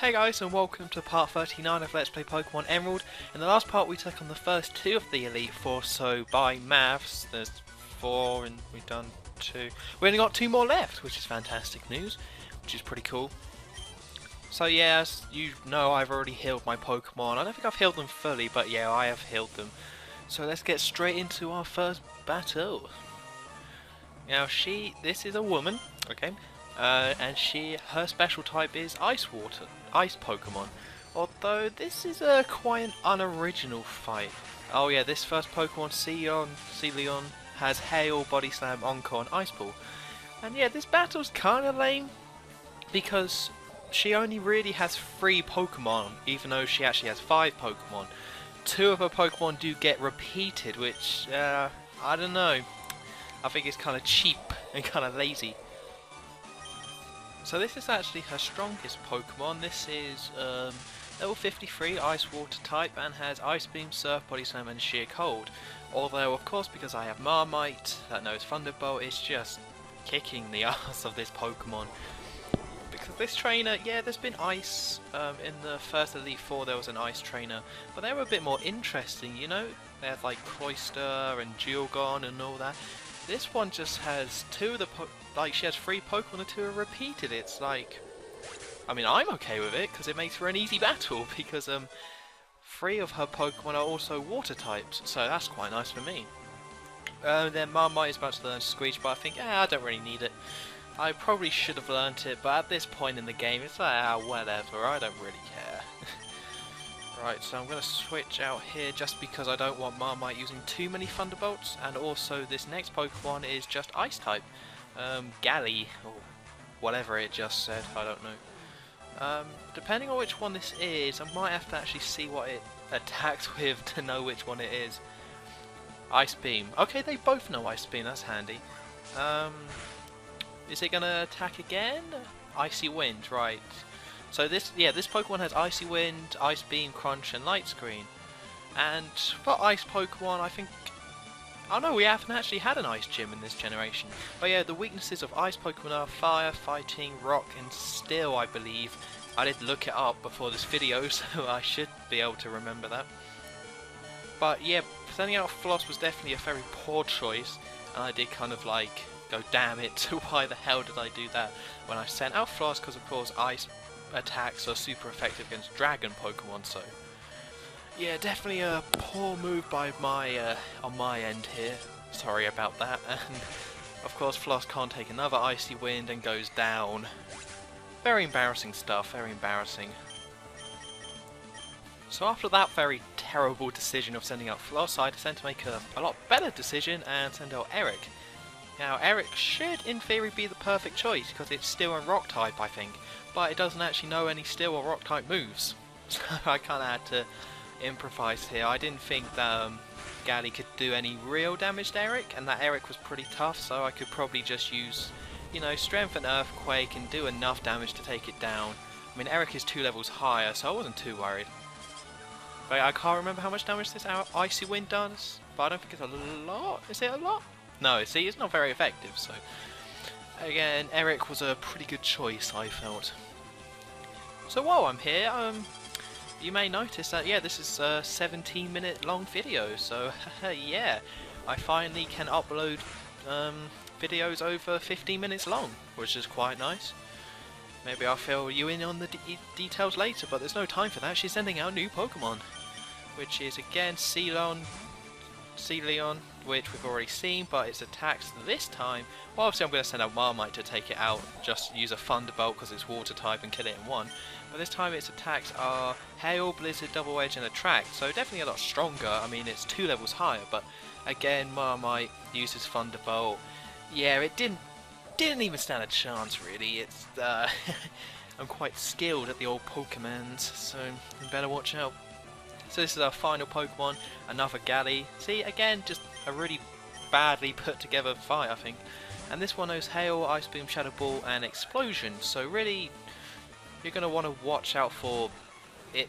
Hey guys, and welcome to part 39 of Let's Play Pokemon Emerald. In the last part we took on the first two of the Elite Four, so by maths there's 4 and we've done 2. We only got 2 more left, which is fantastic news, which is pretty cool. So yeah, as you know, I've already healed my Pokemon. I don't think I've healed them fully, but yeah, I have healed them. So let's get straight into our first battle. Now this is a woman, okay? And her special type is Ice Pokemon. Although this is quite an unoriginal fight. Oh yeah, this first Pokemon, Celeon, has Hail, Body Slam, Encore, and Ice Ball. And yeah, this battle's kind of lame because she only really has 3 Pokemon, even though she actually has 5 Pokemon. 2 of her Pokemon do get repeated, which I don't know. I think it's kind of cheap and kind of lazy. So this is actually her strongest Pokemon. This is level 53 Ice Water type and has Ice Beam, Surf, Body Slam and Sheer Cold. Although of course because I have Marmite that knows Thunderbolt, it's just kicking the ass of this Pokemon. Because this trainer, yeah, there's been Ice, in the first Elite Four there was an Ice trainer, but they were a bit more interesting, you know? They had like Cloyster and Geogon and all that. This one just has 2 of the she has 3 Pokemon and 2 are repeated. It's like, I mean, I'm okay with it because it makes for an easy battle because 3 of her Pokemon are also water types, so that's quite nice for me. Then Marmite is about to learn Screech, but I think, I don't really need it. I probably should have learnt it, but at this point in the game, it's like, whatever, I don't really care. Right, so I'm going to switch out here just because I don't want Marmite using too many Thunderbolts, and also this next Pokemon is just Ice type. Galley, or whatever it just said, I don't know. Depending on which one this is, I might have to actually see what it attacks with to know which one it is. Ice Beam. Okay, they both know Ice Beam, that's handy. Is it going to attack again? Icy Wind, right. So this Pokemon has Icy Wind, Ice Beam, Crunch and Light Screen. And for Ice Pokemon, I think... Oh no, we haven't actually had an Ice Gym in this generation. But yeah, the weaknesses of Ice Pokemon are Fire, Fighting, Rock and Steel, I believe. I did look it up before this video, so I should be able to remember that. But yeah, sending out Floss was definitely a very poor choice. And I did kind of like, go damn it, why the hell did I do that when I sent out Floss, because of course Ice attacks are super effective against Dragon Pokemon, so... Yeah, definitely a poor move by on my end here. Sorry about that. And of course Floss can't take another Icy Wind and goes down. Very embarrassing stuff, very embarrassing. So after that very terrible decision of sending out Floss, I decided to make a lot better decision and send out Eric. Now Eric should in theory be the perfect choice because it's Steel and Rock type, I think, but it doesn't actually know any Steel or Rock type moves. So I kinda had to improvise here. I didn't think that Galley could do any real damage to Eric, and that Eric was pretty tough, so I could probably just use, you know, Strength and Earthquake and do enough damage to take it down. I mean, Eric is 2 levels higher, so I wasn't too worried. But I can't remember how much damage this Icy Wind does, but I don't think it's a lot. Is it a lot? No, see, it's not very effective, so... Again, Eric was a pretty good choice, I felt. So while I'm here, you may notice that, yeah, this is a 17-minute long video, so yeah, I finally can upload videos over 15 minutes long, which is quite nice. Maybe I'll fill you in on the details later, but there's no time for that. She's sending out new Pokemon, which is again Celeon, which we've already seen, but its attacks this time, well obviously I'm going to send out Marmite to take it out, just use a Thunderbolt because it's water type and kill it in one. But this time its attacks are Hail, Blizzard, Double Edge and Attract, so definitely a lot stronger. I mean, it's 2 levels higher, but again, Marmite uses Thunderbolt. Yeah, it didn't even stand a chance really. It's I'm quite skilled at the old Pokemons, so you better watch out. So this is our final Pokemon, another Galley. See, again, just a really badly put together fight, I think. And this one knows Hail, Ice Beam, Shadow Ball and Explosion, so really you're going to want to watch out for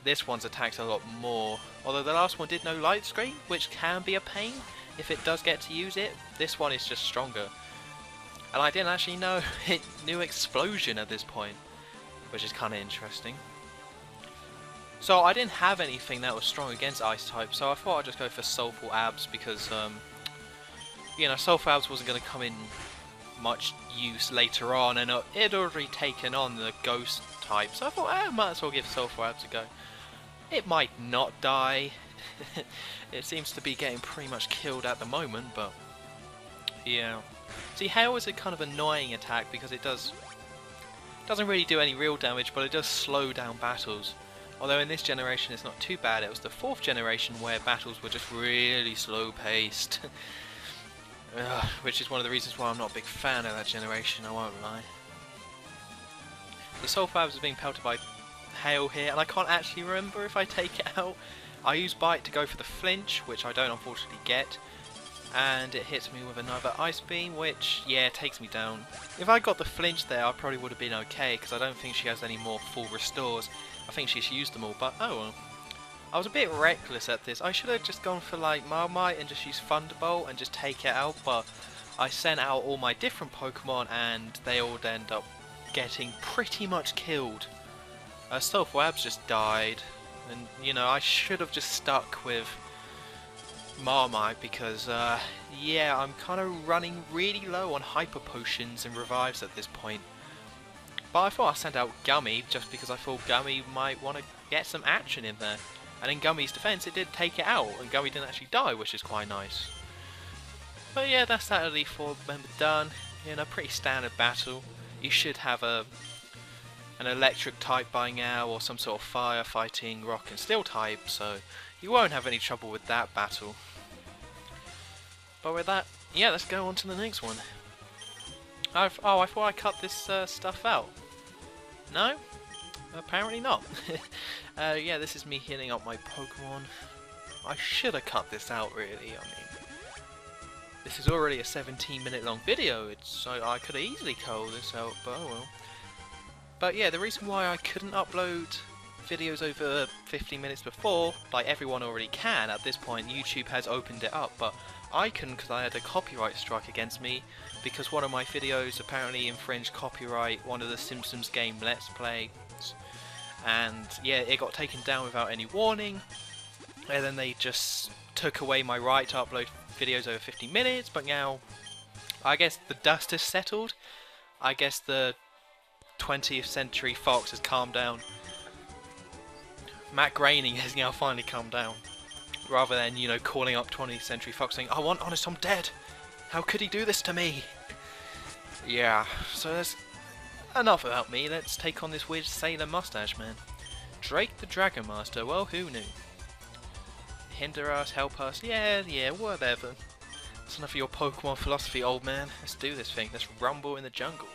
this one's attacks a lot more. Although the last one did know Light Screen, which can be a pain if it does get to use it. This one is just stronger. And I didn't actually know it knew Explosion at this point, which is kind of interesting. So I didn't have anything that was strong against Ice type, so I thought I'd just go for Soulful Abs because, you know, Soulful Abs wasn't going to come in much use later on, and it had already taken on the Ghost type, so I thought I might as well give Soulful Abs a go. It might not die. It seems to be getting pretty much killed at the moment, but yeah. See, Hail is a kind of annoying attack because it doesn't really do any real damage, but it does slow down battles. Although in this generation it's not too bad. It was the 4th generation where battles were just really slow paced. Which is one of the reasons why I'm not a big fan of that generation, I won't lie. The Soulful Abs is being pelted by Hail here, and I can't actually remember if I take it out. I use Bite to go for the flinch, which I don't unfortunately get, and it hits me with another Ice Beam, which, yeah, takes me down. If I got the flinch there, I probably would have been okay, because I don't think she has any more full restores. I think she's used them all, but oh well. I was a bit reckless at this. I should have just gone for like Marmite and just use Thunderbolt and just take it out, but I sent out all my different Pokemon and they all end up getting pretty much killed. Soulful Abs just died, and you know, I should have just stuck with Marmite because yeah, I'm kind of running really low on Hyper Potions and Revives at this point. But I thought I'd send out Gummy just because I thought Gummy might want to get some action in there. And in Gummy's defense, it did take it out, and Gummy didn't actually die, which is quite nice. But yeah, that's that Elite Four member done. In a pretty standard battle. You should have an electric type by now, or some sort of fire fighting rock and steel type, so you won't have any trouble with that battle. But with that, yeah, let's go on to the next one. I thought I cut this stuff out. No? Apparently not. Yeah, this is me healing up my Pokemon. I should have cut this out, really. I mean, this is already a 17-minute long video, so I could have easily cut all this out, but oh well. But yeah, the reason why I couldn't upload videos over 15 minutes before, like everyone already can at this point, YouTube has opened it up, but I couldn't because I had a copyright strike against me because one of my videos apparently infringed copyright, one of the Simpsons game Let's Play. And yeah, it got taken down without any warning, and then they just took away my right to upload videos over 15 minutes, but now I guess the dust has settled. I guess the 20th Century Fox has calmed down. Matt Groening has now finally calmed down, rather than, you know, calling up 20th Century Fox saying, "I want Honest Tom dead! How could he do this to me?" Yeah, so that's enough about me. Let's take on this weird sailor mustache man. Drake the Dragon Master, well, who knew? Hinder us, help us, yeah, whatever. That's enough of your Pokemon philosophy, old man. Let's do this thing, let's rumble in the jungle.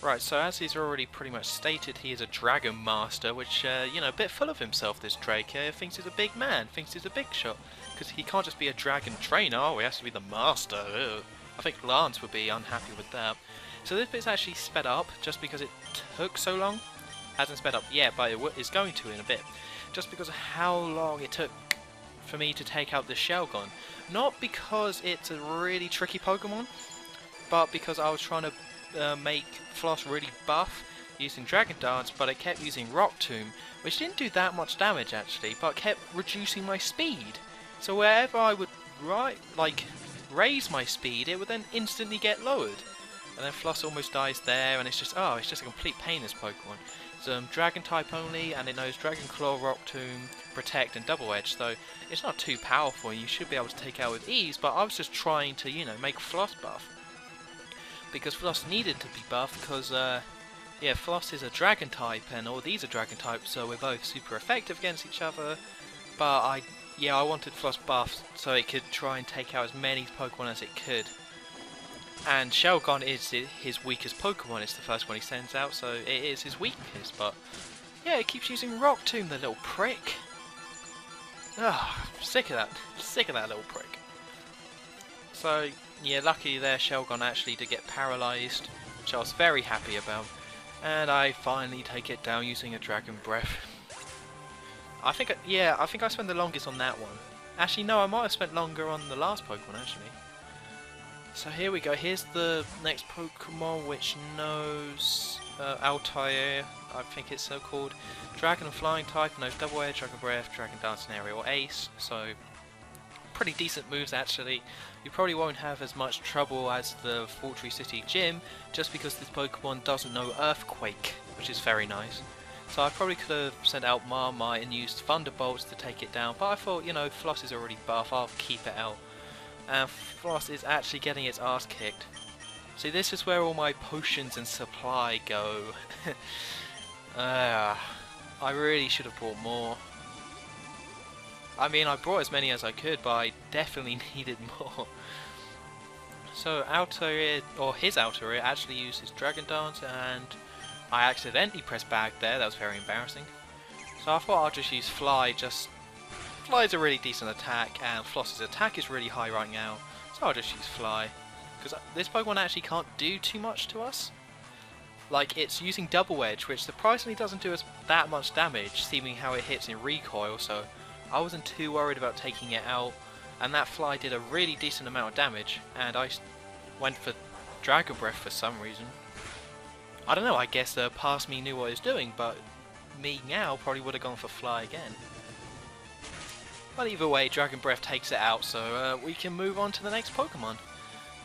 Right, so as he's already pretty much stated, he is a Dragon Master, which, you know, a bit full of himself, this Drake here. Thinks he's a big man, thinks he's a big shot. Because he can't just be a Dragon Trainer, oh, he has to be the Master. Ugh. I think Lance would be unhappy with that. So this bit's actually sped up, just because it took so long. Hasn't sped up yet, but it is going to in a bit. Just because of how long it took for me to take out the Shelgon. Not because it's a really tricky Pokemon, but because I was trying to make Floss really buff using Dragon Dance, but it kept using Rock Tomb, which didn't do that much damage actually, but kept reducing my speed. So wherever I would raise my speed, it would then instantly get lowered. And then Floss almost dies there, and it's just a complete pain, this Pokemon. It's Dragon type only, and it knows Dragon Claw, Rock Tomb, Protect, and Double Edge, so it's not too powerful, and you should be able to take out with ease, but I was just trying to, you know, make Floss buff. Because Floss needed to be buffed, because, yeah, Floss is a Dragon type, and all these are Dragon types, so we're both super effective against each other, but I wanted Floss buffed, so it could try and take out as many Pokemon as it could. And Shelgon is his weakest Pokemon, it's the first one he sends out, so it is his weakest, but yeah, it keeps using Rock Tomb, the little prick. Ugh, sick of that little prick. So, yeah, lucky there Shelgon actually did get paralysed, which I was very happy about, and I finally take it down using a Dragon Breath. I think I spent the longest on that one. Actually, no, I might have spent longer on the last Pokemon, actually. So here we go, here's the next Pokemon which knows Altair, I think it's so called. Dragon and Flying type, knows Double Edge, Dragon Breath, Dragon Dance and Aerial Ace, so pretty decent moves actually. You probably won't have as much trouble as the Fortree City Gym, just because this Pokemon doesn't know Earthquake, which is very nice. So I probably could have sent out Marmite and used Thunderbolts to take it down, but I thought, you know, Floss is already buff, I'll keep it out. And Floss is actually getting its ass kicked. See, this is where all my potions and supply go. I really should have bought more. I mean, I brought as many as I could, but I definitely needed more. So Altair, or his Altair, actually uses Dragon Dance, and I accidentally pressed bag there, that was very embarrassing. So I thought I'll just use Fly, Fly is a really decent attack, and Floss's attack is really high right now, so I'll just use Fly. Because this Pokemon actually can't do too much to us. Like, it's using Double Edge, which surprisingly doesn't do us that much damage, seeming how it hits in recoil, so I wasn't too worried about taking it out. And that Fly did a really decent amount of damage, and I went for Dragon Breath for some reason. I don't know, I guess past me knew what it was doing, but me now probably would have gone for Fly again. But either way, Dragon Breath takes it out, so we can move on to the next Pokemon.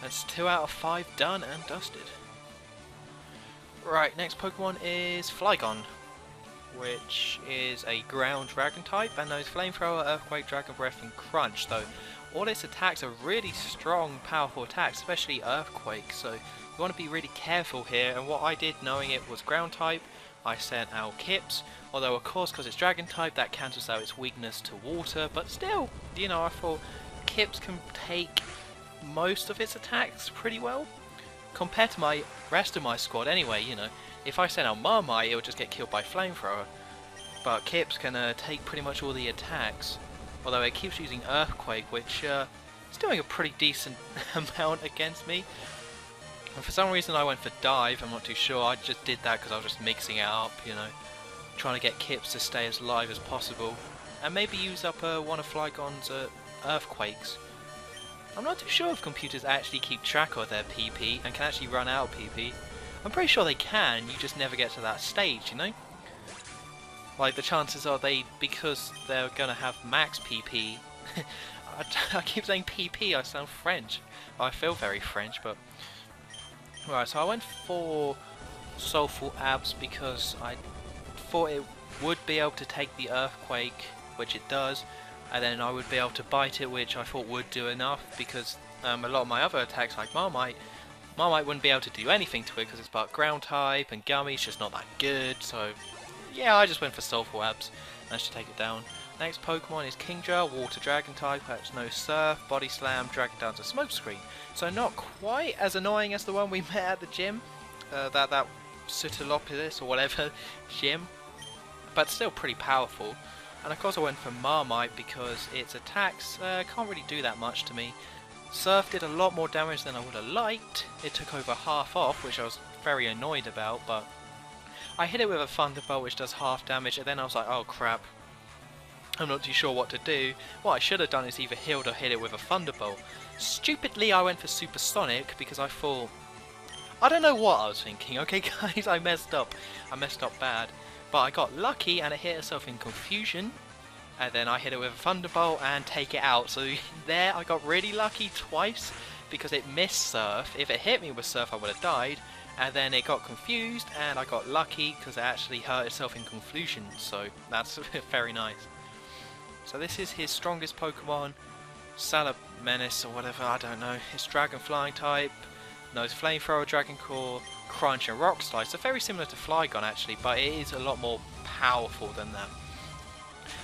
That's 2 out of 5 done and dusted. Right, next Pokemon is Flygon, which is a ground dragon type and knows Flamethrower, Earthquake, Dragon Breath and Crunch, though all its attacks are really strong, powerful attacks, especially Earthquake, so you want to be really careful here. And what I did, knowing it was ground type, I sent out Kips, although of course because it's dragon type that cancels out its weakness to water, but still, you know, I thought Kips can take most of its attacks pretty well compared to my rest of my squad anyway. You know, if I send out Marmite, it would just get killed by Flamethrower, but Kips can take pretty much all the attacks, although it keeps using Earthquake, which is doing a pretty decent amount against me. And for some reason I went for Dive, I'm not too sure, I just did that because I was just mixing it up, you know, trying to get Kips to stay as live as possible, and maybe use up one of Flygon's Earthquakes. I'm not too sure if computers actually keep track of their PP and can actually run out of PP. I'm pretty sure they can, you just never get to that stage, you know? Like, the chances are because they're gonna have max PP. I keep saying PP, I sound French. I feel very French, but... Right, so I went for Soulful Abs because I thought it would be able to take the Earthquake, which it does, and then I would be able to bite it, which I thought would do enough, because a lot of my other attacks, like Marmite wouldn't be able to do anything to it because it's about ground type, and Gummy's just not that good, so yeah, I just went for Soulful Abs, managed to take it down. Next Pokemon is Kingdra, Water Dragon type, has no Surf, Body Slam, Dragon Dance, and Smokescreen. So not quite as annoying as the one we met at the gym, that Sutalopolis or whatever gym, but still pretty powerful. And of course I went for Marmite because its attacks can't really do that much to me. Surf did a lot more damage than I would have liked. It took over half off, which I was very annoyed about, but I hit it with a Thunderbolt which does half damage, and then I was like, oh crap, I'm not too sure what to do. What I should have done is either healed or hit it with a Thunderbolt. Stupidly I went for Supersonic because I thought, I don't know what I was thinking, okay guys, I messed up bad. But I got lucky and it hit itself in Confusion, and then I hit it with a Thunderbolt and take it out. So there I got really lucky twice because it missed Surf. If it hit me with Surf I would have died, and then it got confused and I got lucky because it actually hurt itself in Confusion, so that's very nice. So this is his strongest Pokemon, Salamence or whatever, I don't know. It's Dragon Flying type, knows Flamethrower, Dragon Core, Crunch and Rock Slide. So very similar to Flygon actually, but it is a lot more powerful than that.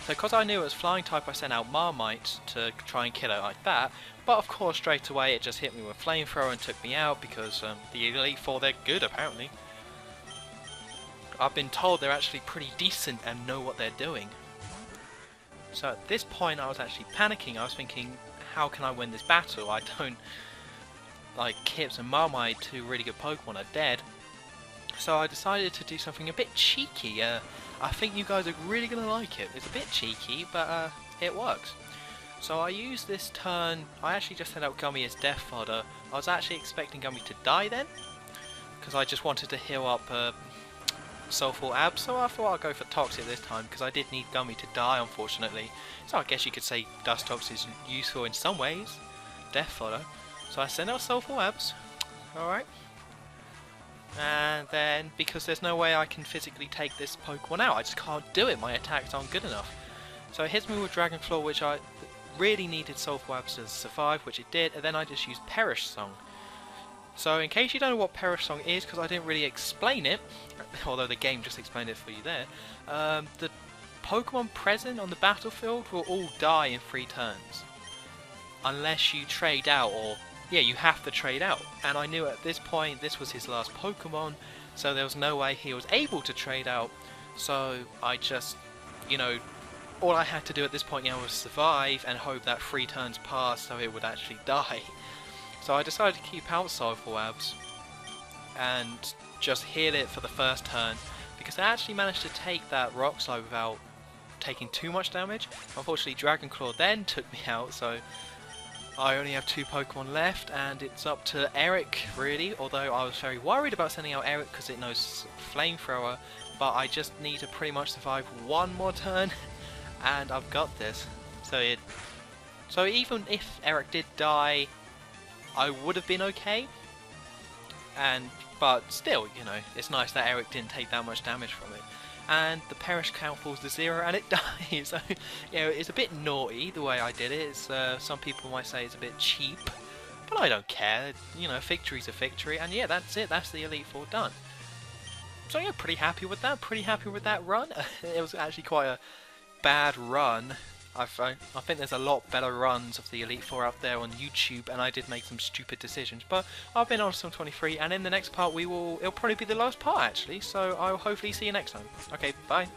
So because I knew it was Flying type, I sent out Marmite to try and kill it like that. But of course straight away it just hit me with Flamethrower and took me out because the Elite Four, they're good apparently. I've been told they're actually pretty decent and know what they're doing. So at this point I was actually panicking. I was thinking, how can I win this battle? I don't... Like, Kips and Marmite, two really good Pokemon, are dead. So I decided to do something a bit cheeky. I think you guys are really going to like it. It's a bit cheeky, but it works. So I used this turn, I actually just sent out Gummy as Death Fodder, I was actually expecting Gummy to die then, because I just wanted to heal up Soulful Abs, so I thought I'd go for Toxic this time, because I did need Gummy to die, unfortunately. So I guess you could say Dustox is useful in some ways. Death Fodder. So I send out Soulful Abs. Alright. And then, because there's no way I can physically take this Pokemon out, I just can't do it, my attacks aren't good enough. So it hits me with Dragon Claw, which I really needed Soulful Abs to survive, which it did, and then I just used Perish Song. So in case you don't know what Perish Song is, because I didn't really explain it, although the game just explained it for you there, the Pokemon present on the battlefield will all die in 3 turns. Unless you trade out, or yeah, you have to trade out. And I knew at this point this was his last Pokemon, so there was no way he was able to trade out. So I just, you know, all I had to do at this point was survive and hope that 3 turns passed so it would actually die. So I decided to keep out Soulful Abs and just heal it for the first turn, because I actually managed to take that Rock Slide without taking too much damage. Unfortunately, Dragon Claw then took me out, so I only have 2 Pokemon left, and it's up to Eric really, although I was very worried about sending out Eric because it knows Flamethrower, but I just need to pretty much survive 1 more turn and I've got this. So even if Eric did die, I would have been okay, but still, you know, it's nice that Eric didn't take that much damage from it. And the Perish count falls to 0 and it dies. So, you know, it's a bit naughty the way I did it. It's, some people might say it's a bit cheap, but I don't care. You know, victory's a victory, and yeah, that's it. That's the Elite Four done. So yeah, pretty happy with that. Pretty happy with that run. It was actually quite a bad run. I think there's a lot better runs of the Elite Four out there on YouTube, and I did make some stupid decisions. But I've been Awesome 23, and in the next part it'll probably be the last part actually. So I'll hopefully see you next time. Okay, bye.